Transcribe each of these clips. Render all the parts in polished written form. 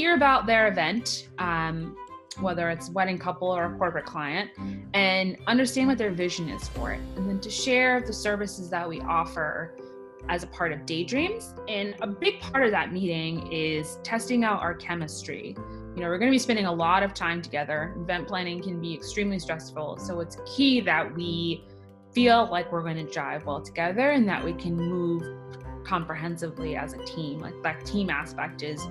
hear about their event, whether it's wedding couple or a corporate client, and understand what their vision is for it. And then to share the services that we offer as a part of Daydreams. And a big part of that meeting is testing out our chemistry. We're going to be spending a lot of time together. Event planning can be extremely stressful. So it's key that we feel like we're going to jive well together and that we can move comprehensively as a team. Like that team aspect is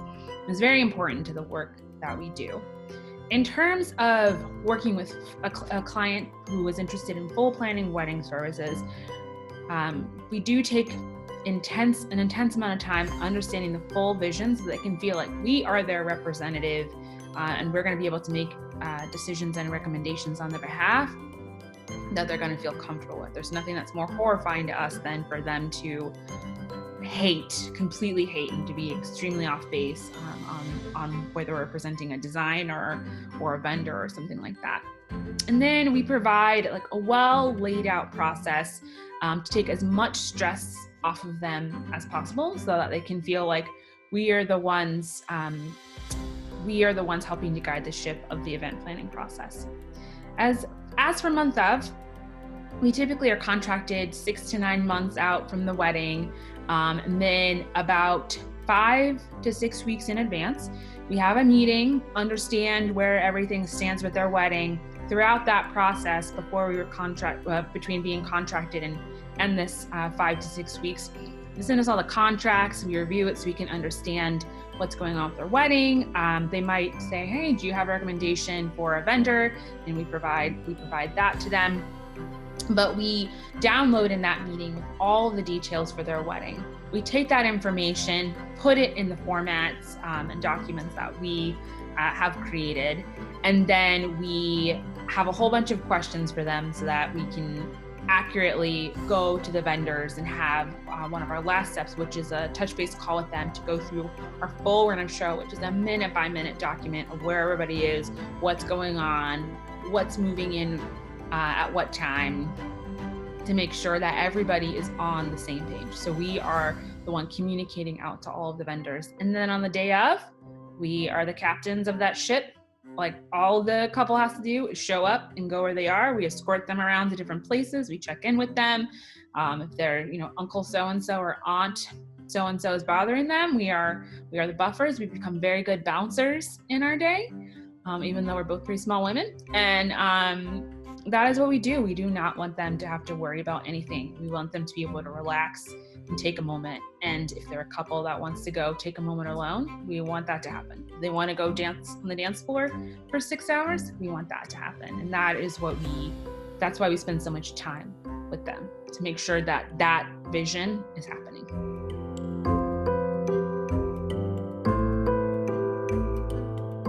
very important to the work that we do. In terms of working with a client who was interested in full planning wedding services, we do take an intense amount of time understanding the full vision so they can feel like we are their representative and we're going to be able to make decisions and recommendations on their behalf that they're going to feel comfortable with. There's nothing that's more horrifying to us than for them to completely hate, and to be extremely off base on whether we're presenting a design or a vendor or something like that. And then we provide like a well laid out process to take as much stress off of them as possible so that they can feel like we are the ones helping to guide the ship of the event planning process. As for month of, we typically are contracted 6 to 9 months out from the wedding, and then about 5 to 6 weeks in advance, we have a meeting, understand where everything stands with their wedding. Throughout that process, before we were between being contracted and this 5 to 6 weeks, they send us all the contracts, we review it so we can understand what's going on with their wedding. They might say, hey, do you have a recommendation for a vendor? And we provide that to them. But we download in that meeting with all the details for their wedding. We take that information, put it in the formats and documents that we have created, and then we have a whole bunch of questions for them so that we can accurately go to the vendors and have one of our last steps, which is a touch base call with them to go through our full run of show, which is a minute by minute document of where everybody is, what's going on, what's moving in at what time, to make sure that everybody is on the same page. So we are the one communicating out to all of the vendors. And then on the day of, we are the captains of that ship. Like all the couple has to do is show up and go where they are. We escort them around to different places. We check in with them. If they're, Uncle so-and-so or Aunt so-and-so is bothering them, we are the buffers. We've become very good bouncers in our day, even though we're both pretty small women. And that is what we do. We do not want them to have to worry about anything. We want them to be able to relax and take a moment. And if they're a couple that wants to go take a moment alone, we want that to happen. If they want to go dance on the dance floor for 6 hours, we want that to happen. And that's why we spend so much time with them, to make sure that that vision is happening.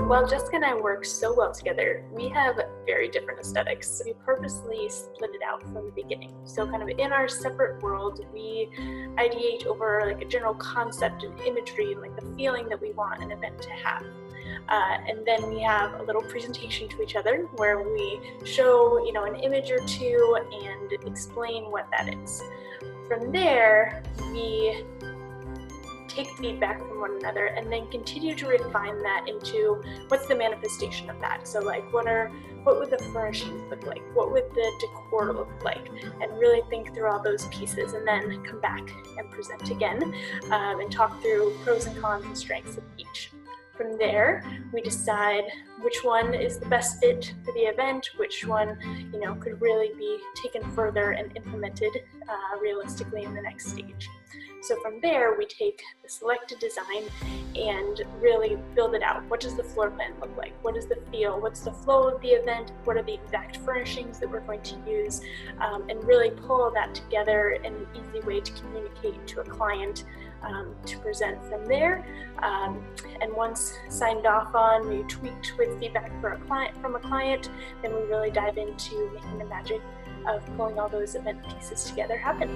While Jessica and I work so well together, we have very different aesthetics. We purposely split it out from the beginning. So kind of in our separate world, we ideate over like a general concept and imagery and like the feeling that we want an event to have. And then we have a little presentation to each other where we show, an image or two and explain what that is. From there, we take feedback from one another and then continue to refine that into what's the manifestation of that. So like what would the furnishings look like? What would the decor look like? And really think through all those pieces and then come back and present again and talk through pros and cons and strengths of each. From there, we decide which one is the best fit for the event, which one, could really be taken further and implemented realistically in the next stage. So from there, we take the selected design and really build it out. What does the floor plan look like? What is the feel? What's the flow of the event? What are the exact furnishings that we're going to use? And really pull that together in an easy way to communicate to a client to present from there. And once signed off on, we tweaked with feedback from a client, then we really dive into making the magic of pulling all those event pieces together happen.